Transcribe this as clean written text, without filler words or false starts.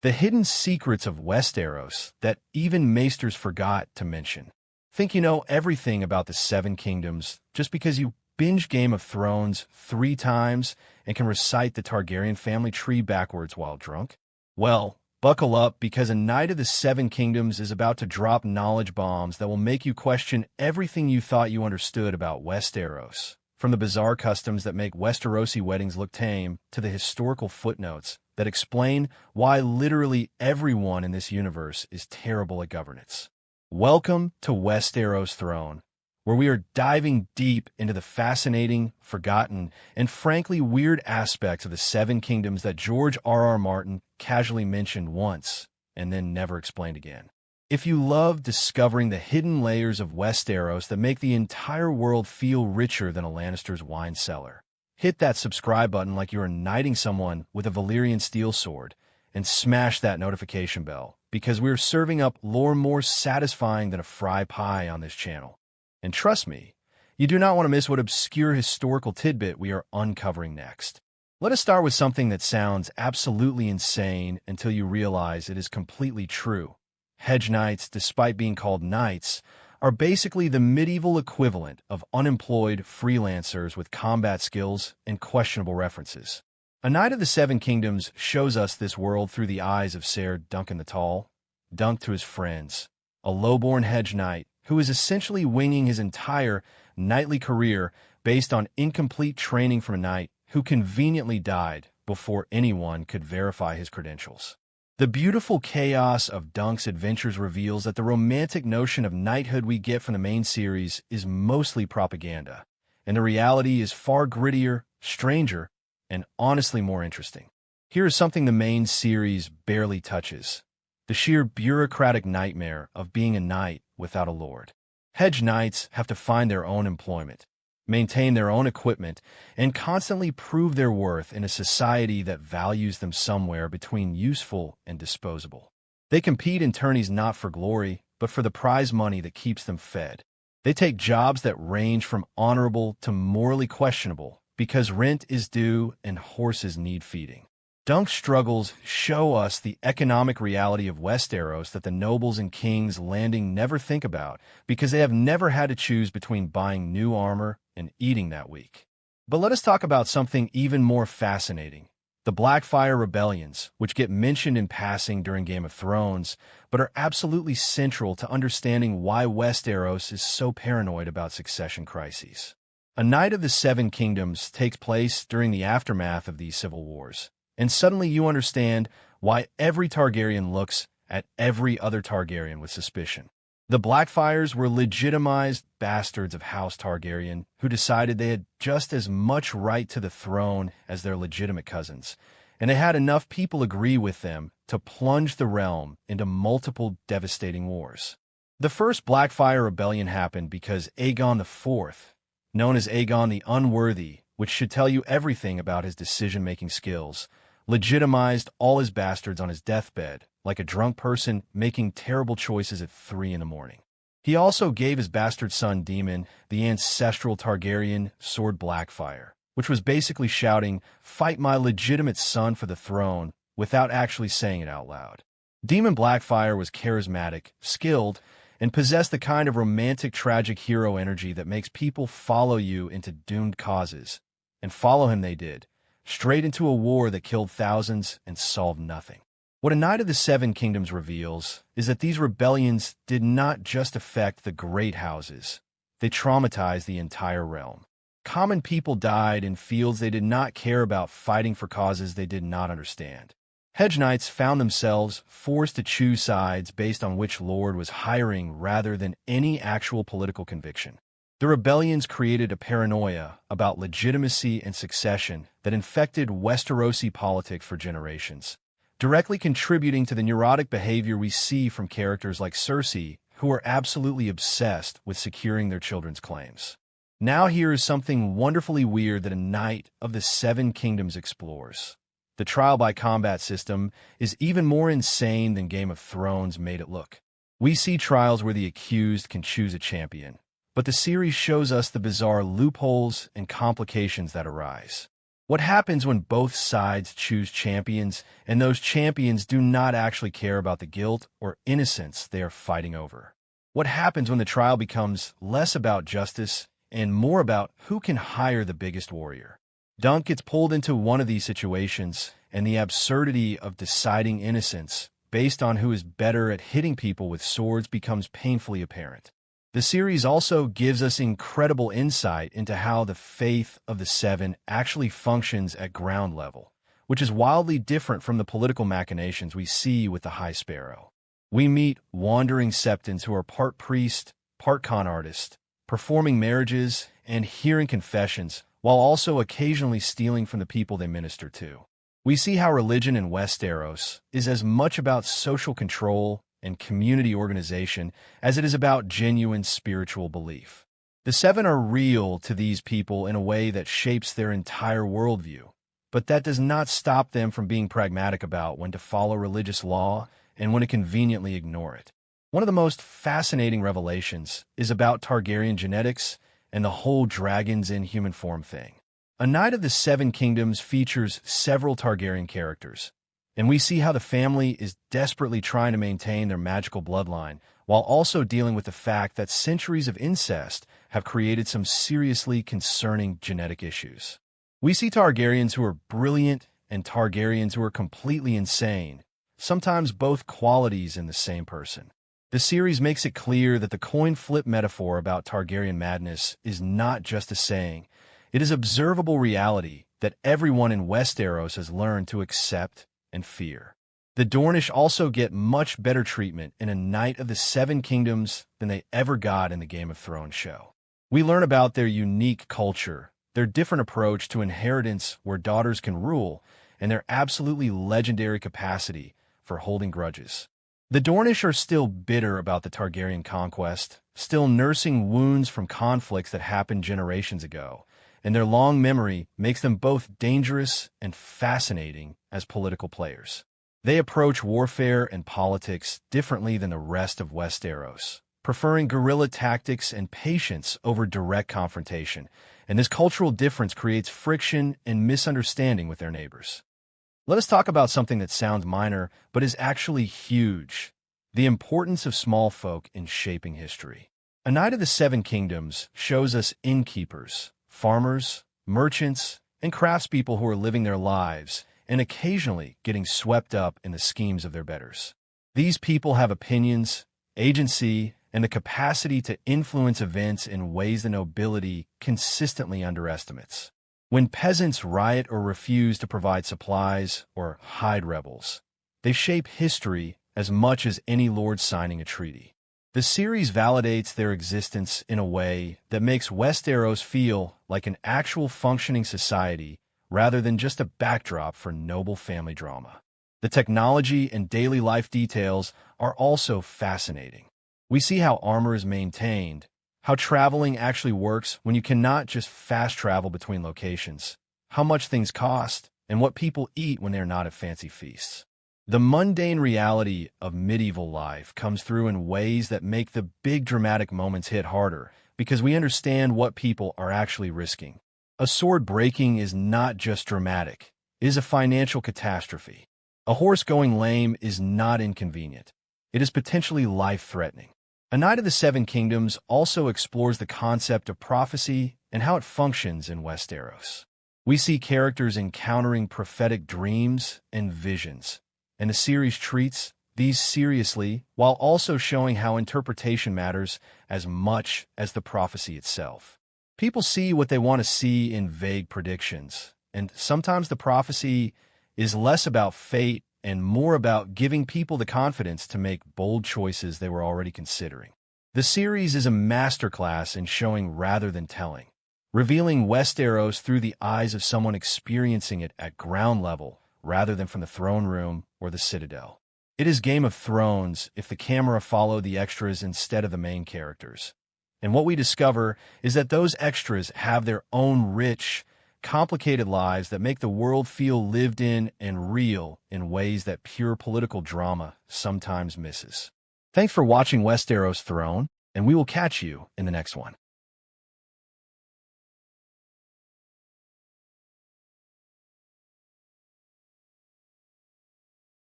The hidden secrets of Westeros that even maesters forgot to mention. Think you know everything about the Seven Kingdoms just because you binge Game of Thrones 3 times and can recite the Targaryen family tree backwards while drunk? Well, buckle up because a Knight of the Seven Kingdoms is about to drop knowledge bombs that will make you question everything you thought you understood about Westeros. From the bizarre customs that make Westerosi weddings look tame to the historical footnotes that explain why literally everyone in this universe is terrible at governance. Welcome to Westeros Throne, where we are diving deep into the fascinating, forgotten, and frankly weird aspects of the Seven Kingdoms that George R.R. Martin casually mentioned once and then never explained again. If you love discovering the hidden layers of Westeros that make the entire world feel richer than a Lannister's wine cellar, hit that subscribe button like you're knighting someone with a Valyrian steel sword, and smash that notification bell, because we're serving up lore more satisfying than a fry pie on this channel. And trust me, you do not want to miss what obscure historical tidbit we are uncovering next. Let us start with something that sounds absolutely insane until you realize it is completely true. Hedge knights, despite being called knights, are basically the medieval equivalent of unemployed freelancers with combat skills and questionable references. A Knight of the Seven Kingdoms shows us this world through the eyes of Ser Duncan the Tall, Dunk to his friends, a low-born hedge knight who is essentially winging his entire knightly career based on incomplete training from a knight who conveniently died before anyone could verify his credentials. The beautiful chaos of Dunk's adventures reveals that the romantic notion of knighthood we get from the main series is mostly propaganda, and the reality is far grittier, stranger, and honestly more interesting. Here is something the main series barely touches: the sheer bureaucratic nightmare of being a knight without a lord. Hedge knights have to find their own employment, maintain their own equipment, and constantly prove their worth in a society that values them somewhere between useful and disposable. They compete in tourneys not for glory, but for the prize money that keeps them fed. They take jobs that range from honorable to morally questionable because rent is due and horses need feeding. Dunk's struggles show us the economic reality of Westeros that the nobles and kings landing never think about because they have never had to choose between buying new armor and eating that week. But let us talk about something even more fascinating: the Blackfire rebellions, which get mentioned in passing during Game of Thrones, but are absolutely central to understanding why Westeros is so paranoid about succession crises. A Knight of the Seven Kingdoms takes place during the aftermath of these civil wars, and suddenly you understand why every Targaryen looks at every other Targaryen with suspicion. The Blackfires were legitimized bastards of House Targaryen who decided they had just as much right to the throne as their legitimate cousins, and they had enough people agree with them to plunge the realm into multiple devastating wars. The first Blackfire rebellion happened because Aegon IV, known as Aegon the Unworthy, which should tell you everything about his decision-making skills, legitimized all his bastards on his deathbed, like a drunk person making terrible choices at 3 in the morning. He also gave his bastard son Daemon the ancestral Targaryen sword Blackfire, which was basically shouting, "Fight my legitimate son for the throne," without actually saying it out loud. Daemon Blackfire was charismatic, skilled, and possessed the kind of romantic tragic hero energy that makes people follow you into doomed causes. And follow him they did, straight into a war that killed thousands and solved nothing. What A Knight of the Seven Kingdoms reveals is that these rebellions did not just affect the great houses. They traumatized the entire realm. Common people died in fields they did not care about, fighting for causes they did not understand. Hedge knights found themselves forced to choose sides based on which lord was hiring rather than any actual political conviction. The rebellions created a paranoia about legitimacy and succession that infected Westerosi politics for generations, directly contributing to the neurotic behavior we see from characters like Cersei, who are absolutely obsessed with securing their children's claims. Now here is something wonderfully weird that a Knight of the Seven Kingdoms explores. The trial by combat system is even more insane than Game of Thrones made it look. We see trials where the accused can choose a champion, but the series shows us the bizarre loopholes and complications that arise. What happens when both sides choose champions, and those champions do not actually care about the guilt or innocence they are fighting over? What happens when the trial becomes less about justice and more about who can hire the biggest warrior? Dunk gets pulled into one of these situations, and the absurdity of deciding innocence based on who is better at hitting people with swords becomes painfully apparent. The series also gives us incredible insight into how the faith of the Seven actually functions at ground level, which is wildly different from the political machinations we see with the High Sparrow. We meet wandering septons who are part priest, part con artist, performing marriages and hearing confessions, while also occasionally stealing from the people they minister to. We see how religion in Westeros is as much about social control and community organization as it is about genuine spiritual belief. The Seven are real to these people in a way that shapes their entire worldview, but that does not stop them from being pragmatic about when to follow religious law and when to conveniently ignore it. One of the most fascinating revelations is about Targaryen genetics and the whole dragons in human form thing. A Knight of the Seven Kingdoms features several Targaryen characters, and we see how the family is desperately trying to maintain their magical bloodline while also dealing with the fact that centuries of incest have created some seriously concerning genetic issues. We see Targaryens who are brilliant and Targaryens who are completely insane, sometimes both qualities in the same person. The series makes it clear that the coin flip metaphor about Targaryen madness is not just a saying. It is observable reality that everyone in Westeros has learned to accept and fear. The Dornish also get much better treatment in A Knight of the Seven Kingdoms than they ever got in the Game of Thrones show. We learn about their unique culture, their different approach to inheritance where daughters can rule, and their absolutely legendary capacity for holding grudges. The Dornish are still bitter about the Targaryen conquest, still nursing wounds from conflicts that happened generations ago, and their long memory makes them both dangerous and fascinating as political players. They approach warfare and politics differently than the rest of Westeros, preferring guerrilla tactics and patience over direct confrontation, and this cultural difference creates friction and misunderstanding with their neighbors. Let us talk about something that sounds minor but is actually huge: the importance of small folk in shaping history. A Knight of the Seven Kingdoms shows us innkeepers, farmers, merchants, and craftspeople who are living their lives and occasionally getting swept up in the schemes of their betters. These people have opinions, agency, and the capacity to influence events in ways the nobility consistently underestimates. When peasants riot or refuse to provide supplies or hide rebels, they shape history as much as any lord signing a treaty. The series validates their existence in a way that makes Westeros feel like an actual functioning society rather than just a backdrop for noble family drama. The technology and daily life details are also fascinating. We see how armor is maintained, how traveling actually works when you cannot just fast travel between locations, how much things cost, and what people eat when they're not at fancy feasts. The mundane reality of medieval life comes through in ways that make the big dramatic moments hit harder because we understand what people are actually risking. A sword breaking is not just dramatic, it is a financial catastrophe. A horse going lame is not inconvenient. It is potentially life-threatening. A Knight of the Seven Kingdoms also explores the concept of prophecy and how it functions in Westeros. We see characters encountering prophetic dreams and visions, and the series treats these seriously while also showing how interpretation matters as much as the prophecy itself. People see what they want to see in vague predictions, and sometimes the prophecy is less about fate and more about giving people the confidence to make bold choices they were already considering. The series is a masterclass in showing rather than telling, revealing Westeros through the eyes of someone experiencing it at ground level rather than from the throne room or the citadel. It is Game of Thrones if the camera followed the extras instead of the main characters. And what we discover is that those extras have their own rich, complicated lives that make the world feel lived in and real in ways that pure political drama sometimes misses. Thanks for watching Westeros Throne, and we will catch you in the next one.